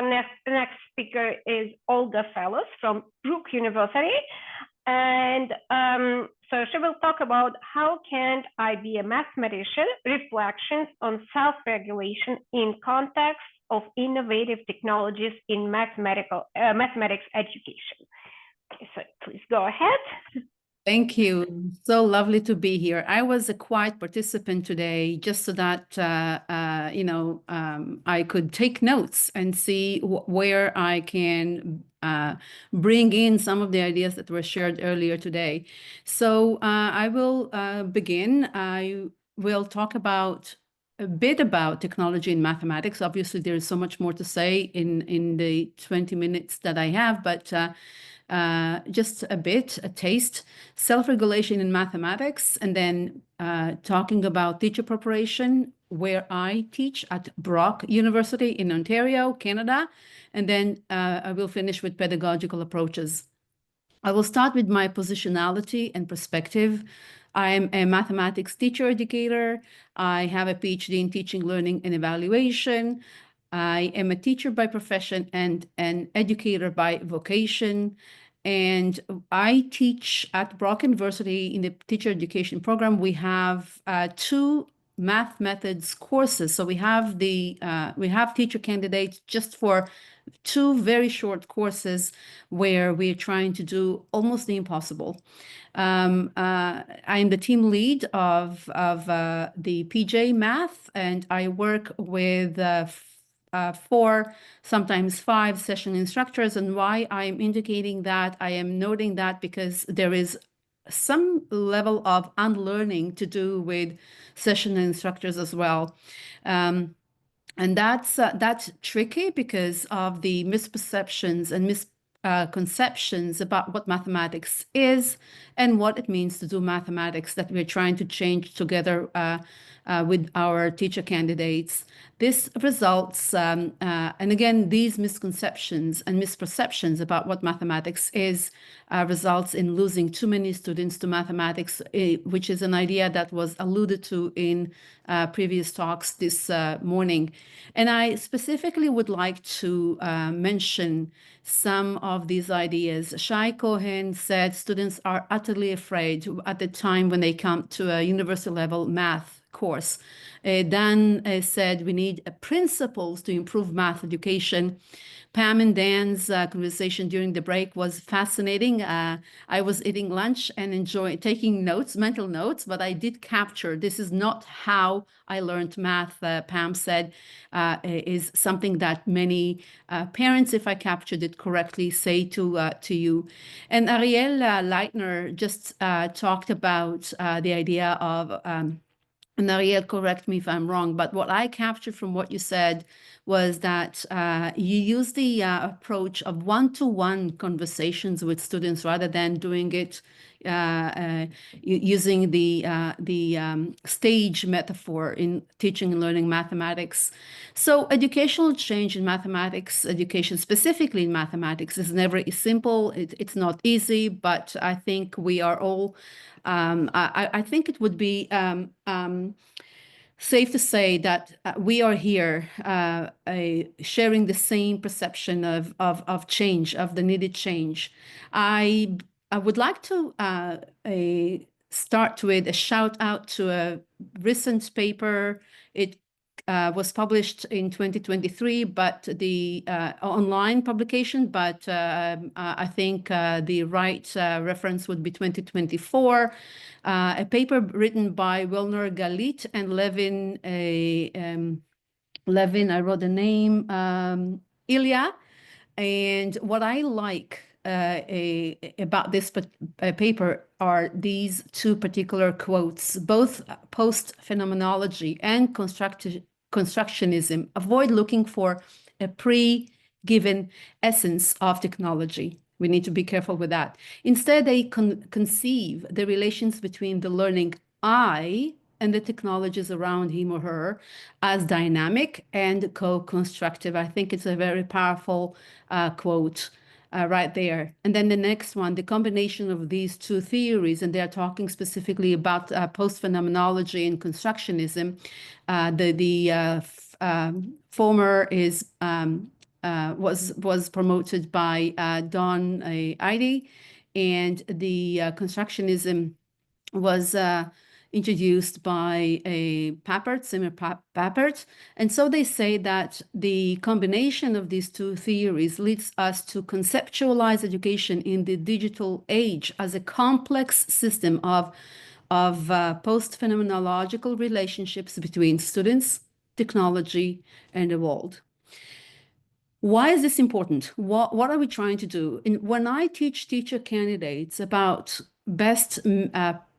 next speaker is Olga Fellus from Brook University. And so she will talk about how can I be a mathematician, reflections on self-regulation in context of innovative technologies in mathematics education. Okay, so please go ahead. Thank you. So lovely to be here. I was a quiet participant today just so that, I could take notes and see where I can bring in some of the ideas that were shared earlier today. So I will begin. I will talk a bit about technology in mathematics. Obviously, there is so much more to say in the 20 minutes that I have, but just a bit, a taste, self-regulation in mathematics, and then talking about teacher preparation, where I teach at Brock University in Ontario, Canada, and then I will finish with pedagogical approaches. I will start with my positionality and perspective. I am a mathematics teacher educator. I have a PhD in teaching, learning, and evaluation. I am a teacher by profession and an educator by vocation. And I teach at Brock University in the teacher education program. We have two math methods courses. So we have teacher candidates just for two very short courses where we're trying to do almost the impossible. I'm the team lead of the PJ Math, and I work with 4, sometimes 5 session instructors. And why I'm indicating that, I am noting that because there is some level of unlearning to do with session instructors as well. And that's tricky because of the misperceptions and misconceptions about what mathematics is and what it means to do mathematics that we're trying to change together with our teacher candidates. This results, and again, these misconceptions and misperceptions about what mathematics is results in losing too many students to mathematics, which is an idea that was alluded to in previous talks this morning. And I specifically would like to mention some of these ideas. Shai Cohen said students are utterly afraid at the time when they come to a university level math course. Dan said we need principles to improve math education. Pam and Dan's conversation during the break was fascinating. I was eating lunch and enjoying taking notes, mental notes, but I did capture, this is not how I learned math, Pam said, is something that many parents, if I captured it correctly, say to you. And Ariel Leitner just talked about the idea of, and Ariel, correct me if I'm wrong, but what I captured from what you said was that you use the approach of one-to-one conversations with students rather than doing it using the stage metaphor in teaching and learning mathematics. So educational change in mathematics, education specifically in mathematics, is never simple. It's not easy, but I think we are all, I think it would be safe to say that we are here sharing the same perception of change, of the needed change. I would like to start with a shout out to a recent paper. It was published in 2023, but the online publication, but I think the right reference would be 2024. A paper written by Wilner Galit and Levin, I wrote the name, Ilya. And what I like about this paper are these two particular quotes, both post-phenomenology and constructionism avoid looking for a pre-given essence of technology. We need to be careful with that. Instead, they conceive the relations between the learning I and the technologies around him or her as dynamic and co-constructive. I think it's a very powerful quote right there. And then the next one, the combination of these two theories, and they're talking specifically about post-phenomenology and constructionism. The former is was promoted by Don Idy, and the constructionism was introduced by a Papert, Seymour Papert. And so they say that the combination of these two theories leads us to conceptualize education in the digital age as a complex system of post-phenomenological relationships between students, technology, and the world. Why is this important? What are we trying to do? When I teach teacher candidates about best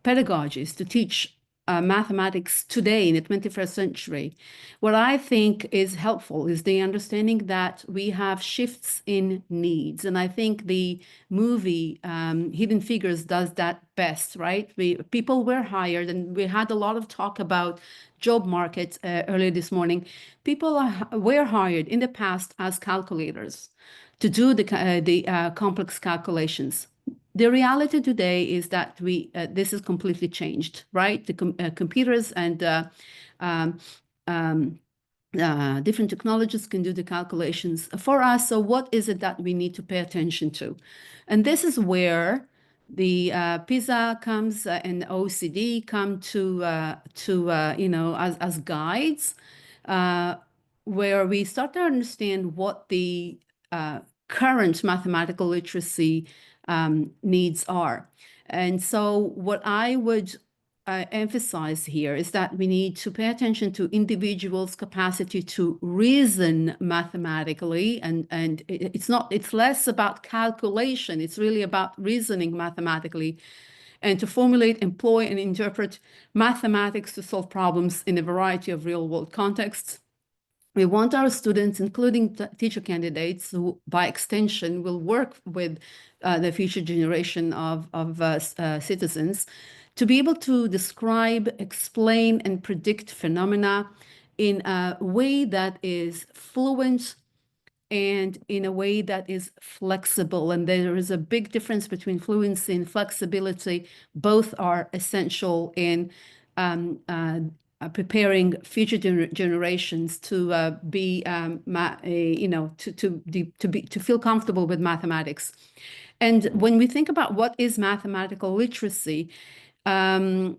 pedagogies to teach mathematics today in the 21st century, what I think is helpful is the understanding that we have shifts in needs. And I think the movie Hidden Figures does that best, right? People were hired, and we had a lot of talk about job market earlier this morning. People were hired in the past as calculators to do the complex calculations. The reality today is that this is completely changed, right? The computers and different technologies can do the calculations for us. So what is it that we need to pay attention to? And this is where the PISA comes and OECD come to as guides, where we start to understand what the current mathematical literacy needs are. And so what I would emphasize here is that we need to pay attention to individuals' capacity to reason mathematically, and it's less about calculation, it's really about reasoning mathematically, and to formulate, employ, and interpret mathematics to solve problems in a variety of real-world contexts. We want our students, including teacher candidates, who by extension will work with the future generation of citizens, to be able to describe, explain, and predict phenomena in a way that is fluent and in a way that is flexible. And there is a big difference between fluency and flexibility. Both are essential in preparing future generations to be, to feel comfortable with mathematics. And when we think about what is mathematical literacy, okay,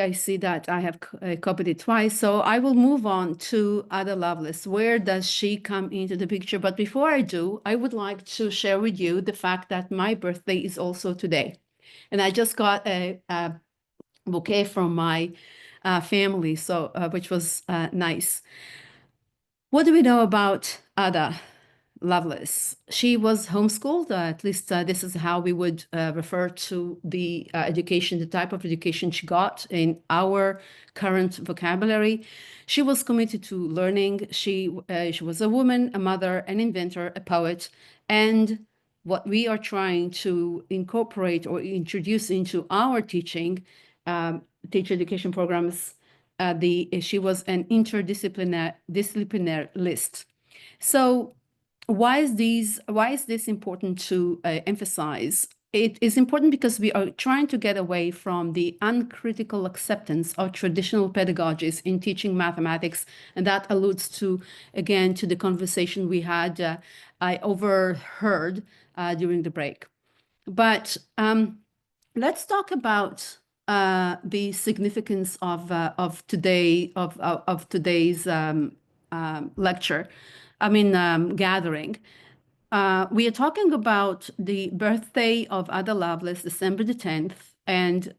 I see that I have copied it twice, so I will move on to Ada Lovelace. Where does she come into the picture? But before I do, I would like to share with you the fact that my birthday is also today. And I just got a bouquet from my family, so which was nice. What do we know about Ada Lovelace? She was homeschooled, at least this is how we would refer to the education, the type of education she got in our current vocabulary. She was committed to learning. She was a woman, a mother, an inventor, a poet, and what we are trying to incorporate or introduce into our teaching, teacher education programs, she was an interdisciplinarist. So why is this important to emphasize? It is important because we are trying to get away from the uncritical acceptance of traditional pedagogies in teaching mathematics, and that alludes to, again, to the conversation we had, I overheard during the break. But let's talk about the significance of today's lecture. Gathering. We are talking about the birthday of Ada Lovelace, December the 10th, and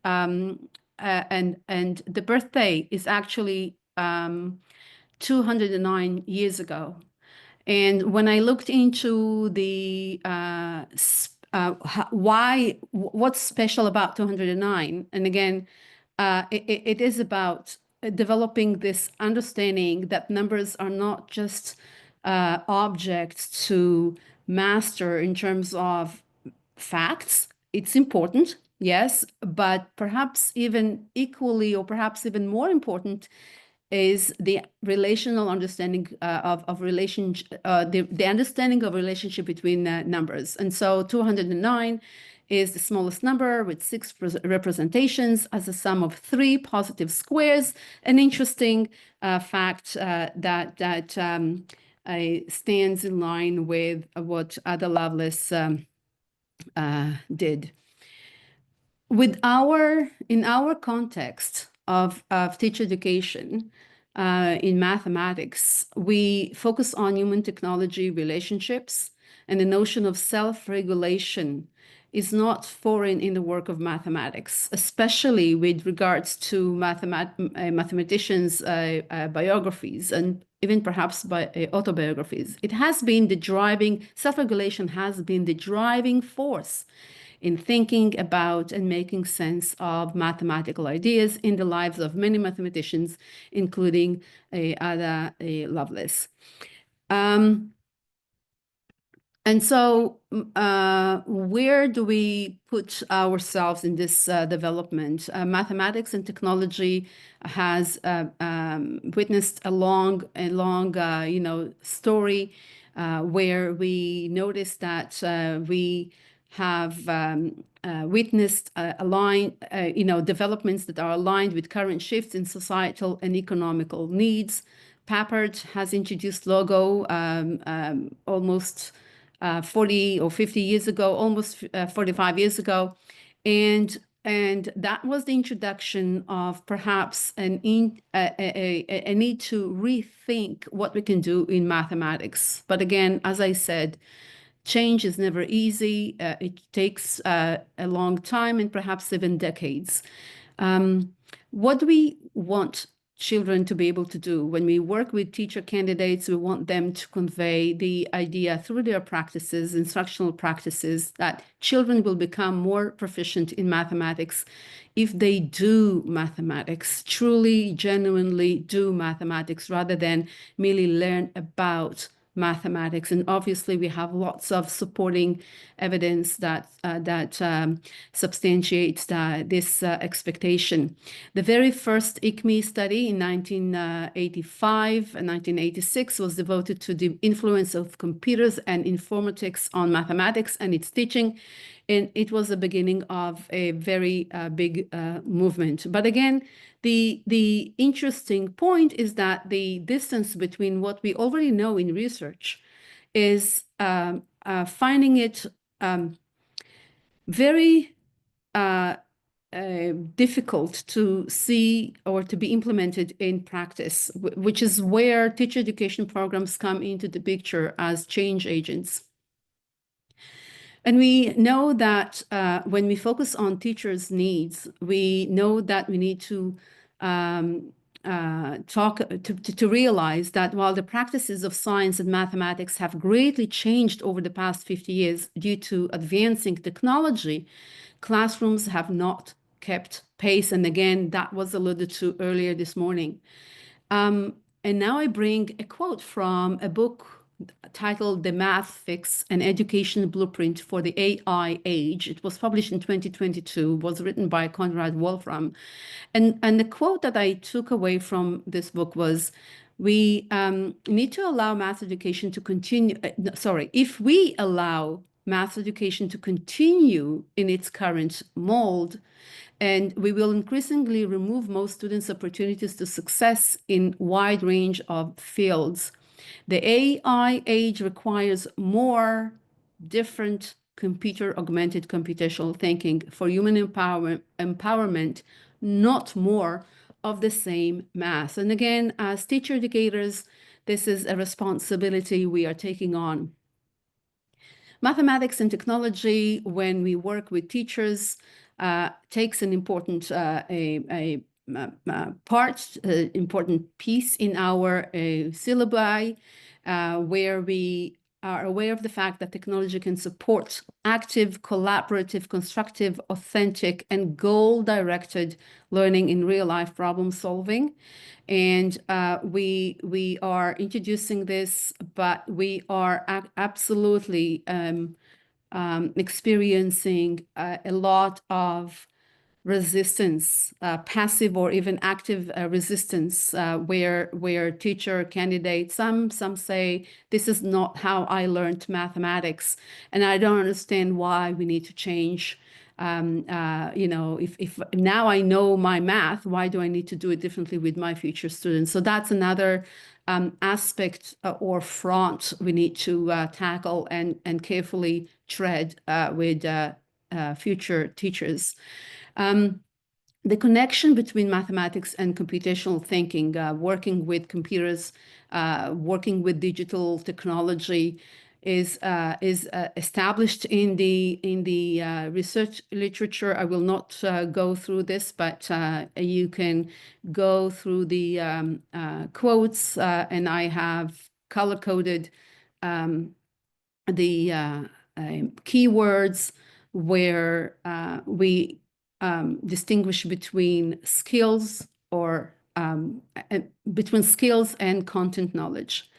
the birthday is actually 209 years ago. And when I looked into the what's special about 209, and again, it is about developing this understanding that numbers are not just objects to master in terms of facts. It's important, yes, but perhaps even equally or perhaps even more important is the relational understanding of relationship, the understanding of relationship between numbers. And so 209 is the smallest number with 6 representations as a sum of 3 positive squares. An interesting fact that stands in line with what Ada Lovelace did. In our context of teacher education in mathematics, we focus on human technology relationships, and the notion of self-regulation is not foreign in the work of mathematics, especially with regards to mathematicians' biographies and even perhaps by autobiographies. It has been the driving, self-regulation has been the driving force in thinking about and making sense of mathematical ideas in the lives of many mathematicians, including Ada Lovelace. And so where do we put ourselves in this development? Mathematics and technology has witnessed a long story where we notice that we have witnessed developments that are aligned with current shifts in societal and economical needs. Papert has introduced Logo almost 40 or 50 years ago, almost 45 years ago. And that was the introduction of perhaps a need to rethink what we can do in mathematics. But again, as I said, change is never easy. It takes a long time and perhaps even decades. What do we want children to be able to do? When we work with teacher candidates, we want them to convey the idea through their practices, instructional practices, that children will become more proficient in mathematics if they do mathematics, truly, genuinely do mathematics, rather than merely learn about mathematics. And obviously, we have lots of supporting evidence that substantiates this expectation. The very first ICME study in 1985 and 1986 was devoted to the influence of computers and informatics on mathematics and its teaching. And it was the beginning of a very big movement. But again, the interesting point is that the distance between what we already know in research is finding it very difficult to see or to be implemented in practice, which is where teacher education programs come into the picture as change agents. And we know that when we focus on teachers' needs, we know that we need to realize that while the practices of science and mathematics have greatly changed over the past 50 years due to advancing technology, classrooms have not kept pace. And again, that was alluded to earlier this morning. And now I bring a quote from a book titled The Math Fix, an Education Blueprint for the AI Age. It was published in 2022, was written by Conrad Wolfram. And the quote that I took away from this book was, we need to allow math education to continue, if we allow math education to continue in its current mold, and we will increasingly remove most students' opportunities to success in a wide range of fields. The AI age requires more different computer-augmented computational thinking for human empowerment, not more of the same math. And again, as teacher educators, this is a responsibility we are taking on. Mathematics and technology, when we work with teachers, takes an important important piece in our syllabi, where we are aware of the fact that technology can support active, collaborative, constructive, authentic, and goal-directed learning in real-life problem solving. And we are introducing this, but we are absolutely experiencing a lot of resistance, passive or even active resistance, where teacher candidates, some say, this is not how I learned mathematics, and I don't understand why we need to change. if now I know my math, why do I need to do it differently with my future students? So that's another aspect or front we need to tackle and carefully tread with future teachers. The connection between mathematics and computational thinking, working with computers, working with digital technology, is established in the research literature. I will not go through this, but you can go through the quotes, and I have color-coded the keywords where we distinguish between skills or between skills and content knowledge.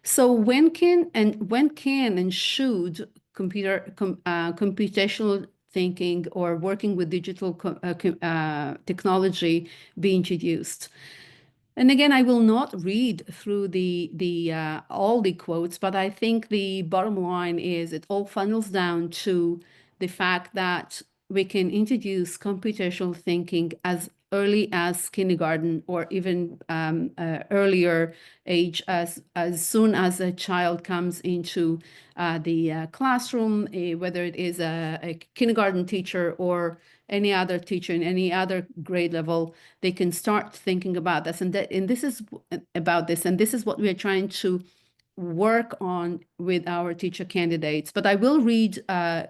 So when can and should computational thinking or working with digital technology be introduced? And again, I will not read through all the quotes, but I think the bottom line is it all funnels down to the fact that we can introduce computational thinking as early as kindergarten or even earlier age, as soon as a child comes into the classroom, whether it is a kindergarten teacher or any other teacher in any other grade level, they can start thinking about this. And this is about this, and this is what we are trying to work on with our teacher candidates. But I will read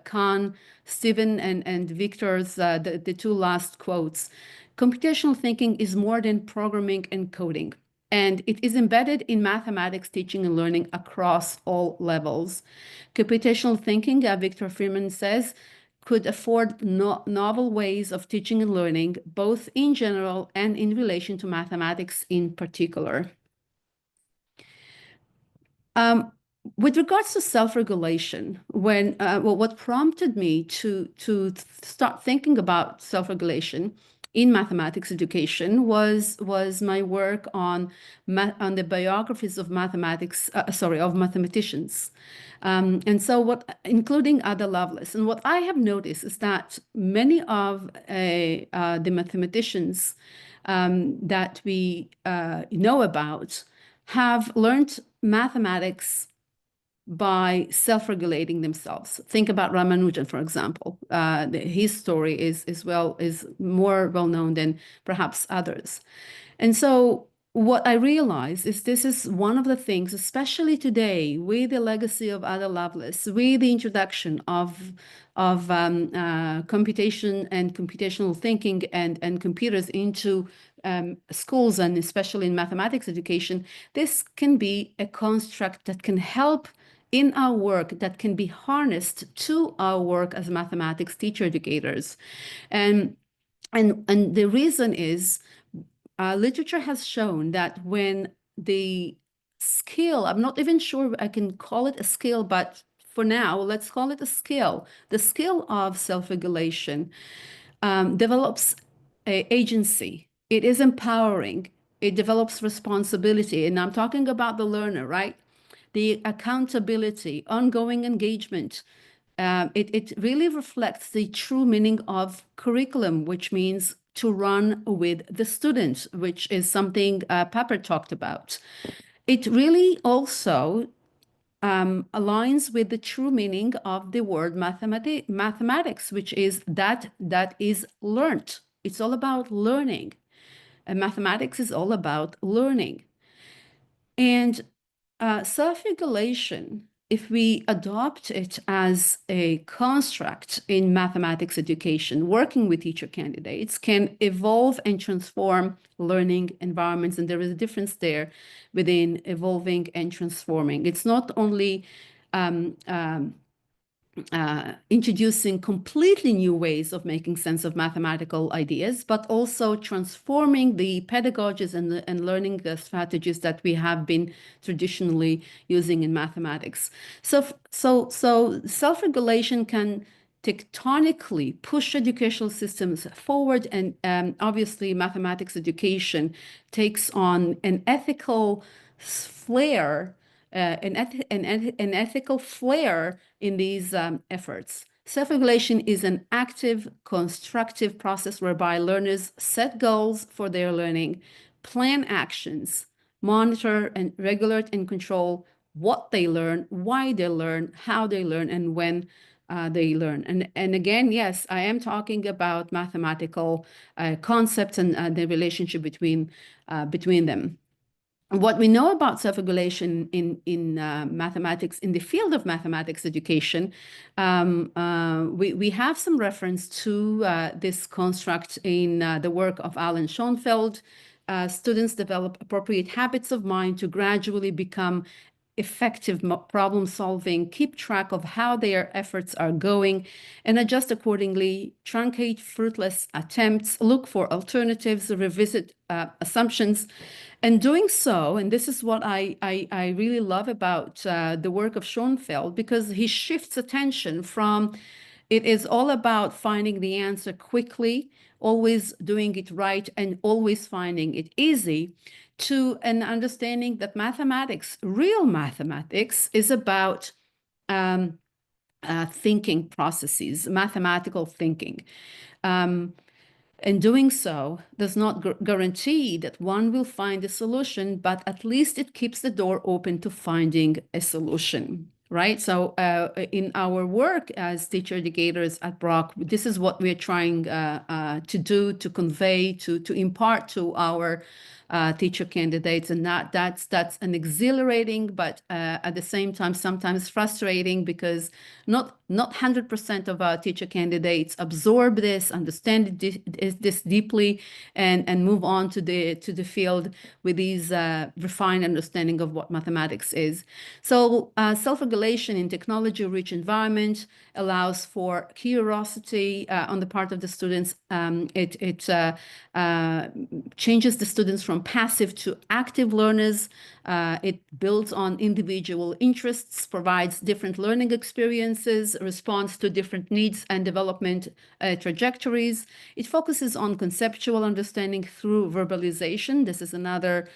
Khan, Stephen, and Victor's, the two last quotes. Computational thinking is more than programming and coding, and it is embedded in mathematics teaching and learning across all levels. Computational thinking, Victor Freeman says, could afford novel ways of teaching and learning, both in general and in relation to mathematics in particular. With regards to self-regulation, what prompted me to start thinking about self-regulation in mathematics education was my work on the biographies of mathematicians. And so including Ada Lovelace. And what I have noticed is that many of the mathematicians that we know about have learned mathematics by self-regulating themselves. Think about Ramanujan, for example. His story is more well known than perhaps others. And so what I realize is this is one of the things, especially today, with the legacy of Ada Lovelace, with the introduction of computation and computational thinking and computers into schools, and especially in mathematics education, this can be a construct that can help in our work, that can be harnessed to our work as mathematics teacher educators. And the reason is literature has shown that when the skill, I'm not even sure I can call it a skill, but for now, let's call it a skill. The skill of self-regulation develops agency. It is empowering. It develops responsibility. And I'm talking about the learner, right? The accountability, ongoing engagement. It really reflects the true meaning of curriculum, which means to run with the student, which is something Pepper talked about. It really also aligns with the true meaning of the word mathematics, which is that is learned. It's all about learning. And mathematics is all about learning. And self-regulation, if we adopt it as a construct in mathematics education, working with teacher candidates can evolve and transform learning environments. And there is a difference there within evolving and transforming. It's not only introducing completely new ways of making sense of mathematical ideas, but also transforming the pedagogies and learning strategies that we have been traditionally using in mathematics. So self-regulation can tectonically push educational systems forward, and obviously mathematics education takes on an ethical flair, an ethical flair in these efforts. Self-regulation is an active, constructive process whereby learners set goals for their learning, plan actions, monitor and regulate and control what they learn, why they learn, how they learn, and when they learn. And again, yes, I am talking about mathematical concepts and the relationship between them. What we know about self-regulation in mathematics, in the field of mathematics education, we have some reference to this construct in the work of Alan Schoenfeld. Students develop appropriate habits of mind to gradually become effective problem solving, keep track of how their efforts are going, and adjust accordingly, truncate fruitless attempts, look for alternatives, revisit assumptions. And doing so, and this is what I really love about the work of Schoenfeld, because he shifts attention from it is all about finding the answer quickly, always doing it right, and always finding it easy, to an understanding that mathematics, real mathematics, is about thinking processes, mathematical thinking. And doing so does not guarantee that one will find a solution, but at least it keeps the door open to finding a solution, right? So in our work as teacher educators at Brock, this is what we're trying to do, to convey, to impart to our teacher candidates, and that's an exhilarating, but at the same time sometimes frustrating, because not 100% of our teacher candidates absorb this, understand this deeply, and move on to the field with these refined understanding of what mathematics is. So self-regulation in technology-rich environment allows for curiosity on the part of the students. It changes the students from passive to active learners. It builds on individual interests, provides different learning experiences, responds to different needs and development trajectories. It focuses on conceptual understanding through verbalization. This is another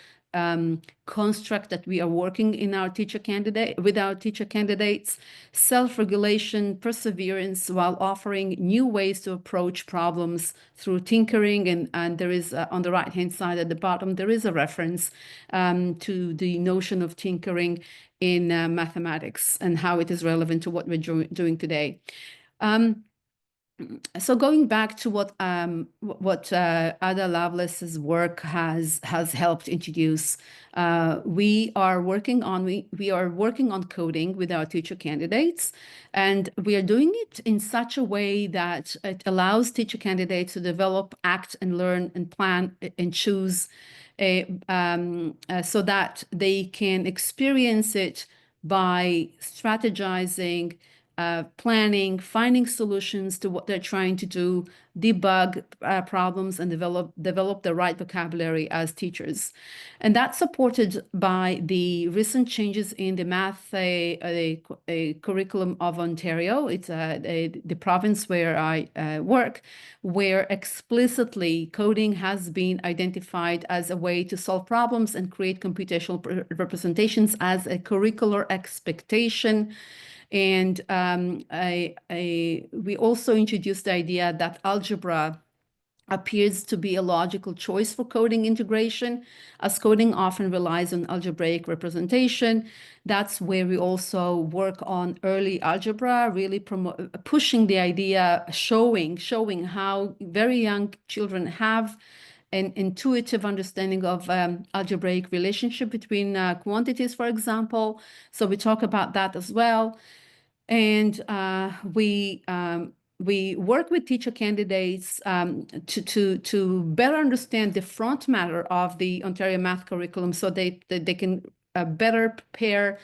construct that we are working in our with our teacher candidates. Self-regulation, perseverance, while offering new ways to approach problems through tinkering. And there is on the right-hand side at the bottom, there is a reference to the notion of tinkering in mathematics and how it is relevant to what we're doing today. So going back to what Ada Lovelace's work has helped introduce, we are working on coding with our teacher candidates, and we are doing it in such a way that it allows teacher candidates to develop, act, and learn, and plan, and choose, so that they can experience it by strategizing, planning, finding solutions to what they're trying to do, debug problems, and develop the right vocabulary as teachers. And that's supported by the recent changes in the math curriculum of Ontario. It's the province where I work, where explicitly coding has been identified as a way to solve problems and create computational representations as a curricular expectation. And we also introduced the idea that algebra appears to be a logical choice for coding integration, as coding often relies on algebraic representation. That's where we also work on early algebra, really pushing the idea, showing how very young children have an intuitive understanding of algebraic relationship between quantities, for example. So we talk about that as well. And we work with teacher candidates to better understand the front matter of the Ontario math curriculum, so they can better prepare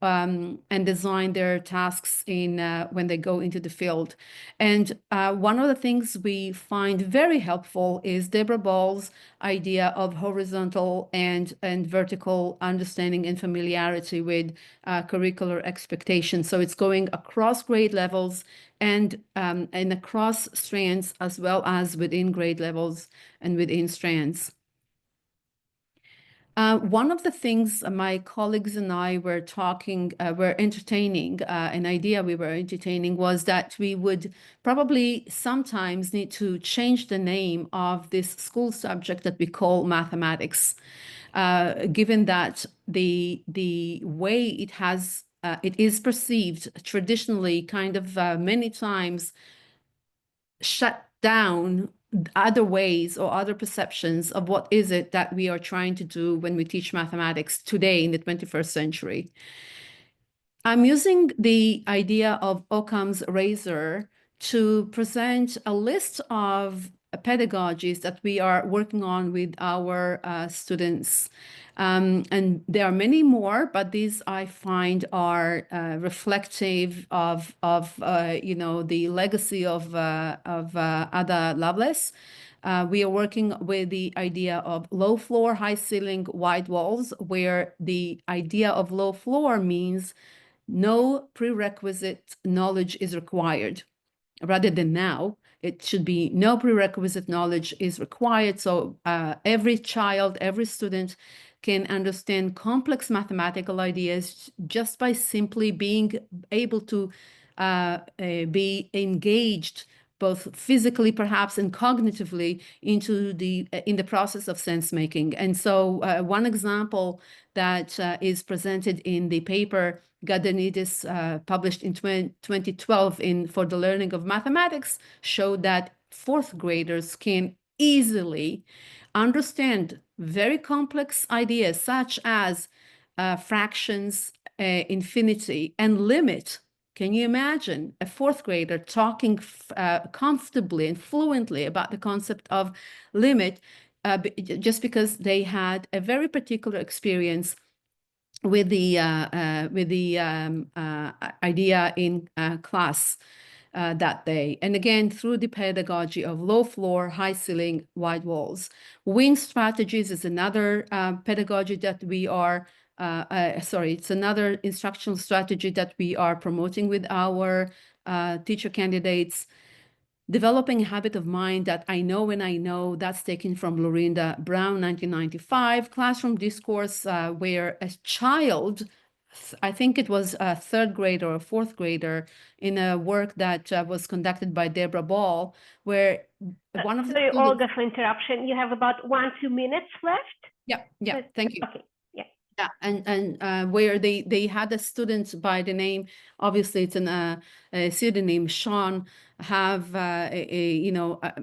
and design their tasks when they go into the field. And one of the things we find very helpful is Deborah Ball's idea of horizontal and vertical understanding and familiarity with curricular expectations. So it's going across grade levels and across strands, as well as within grade levels and within strands. One of the things my colleagues and I were entertaining, an idea we were entertaining was that we would probably sometimes need to change the name of this school subject that we call mathematics, given that the way it is perceived traditionally kind of many times shut down other ways or other perceptions of what is it that we are trying to do when we teach mathematics today in the 21st century. I'm using the idea of Occam's razor to present a list of pedagogies that we are working on with our students. And there are many more, but these I find are reflective of the legacy of Ada Lovelace. We are working with the idea of low floor, high ceiling, wide walls, where the idea of low floor means no prerequisite knowledge is required. Rather than now, it should be no prerequisite knowledge is required. So every child, every student can understand complex mathematical ideas just by simply being able to be engaged both physically perhaps and cognitively in the process of sense making. And so one example that is presented in the paper Gadanidis published in 2012 for the learning of mathematics showed that fourth graders can easily understand very complex ideas such as fractions, infinity, and limit. Can you imagine a fourth grader talking comfortably and fluently about the concept of limit just because they had a very particular experience with the idea in class that day. And again, through the pedagogy of low floor, high ceiling, wide walls. Wing strategies is another pedagogy that we are, it's another instructional strategy that we are promoting with our teacher candidates. Developing a habit of mind that I know when I know, that's taken from Lorinda Brown, 1995, classroom discourse, where a child, I think it was a third grader or fourth grader, in a work that was conducted by Deborah Ball, where one of the Sorry, students... Olga, for interruption. You have about 2 minutes left. Yeah, thank you. Okay. Yeah, and where they had a student by the name, obviously it's a pseudonym, Sean, have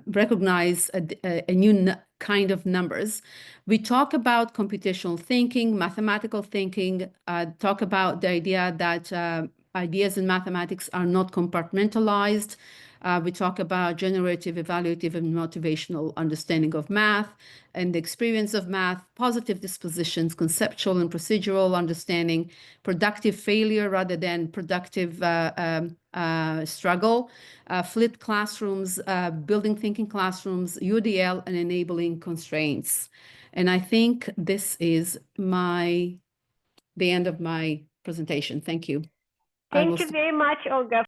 recognize a new kind of numbers. We talk about computational thinking, mathematical thinking, talk about the idea that ideas in mathematics are not compartmentalized. We talk about generative, evaluative, and motivational understanding of math and the experience of math, positive dispositions, conceptual and procedural understanding, productive failure rather than productive struggle, flipped classrooms, building thinking classrooms, UDL, and enabling constraints. And I think this is the end of my presentation. Thank you. Thank you very much, Olga.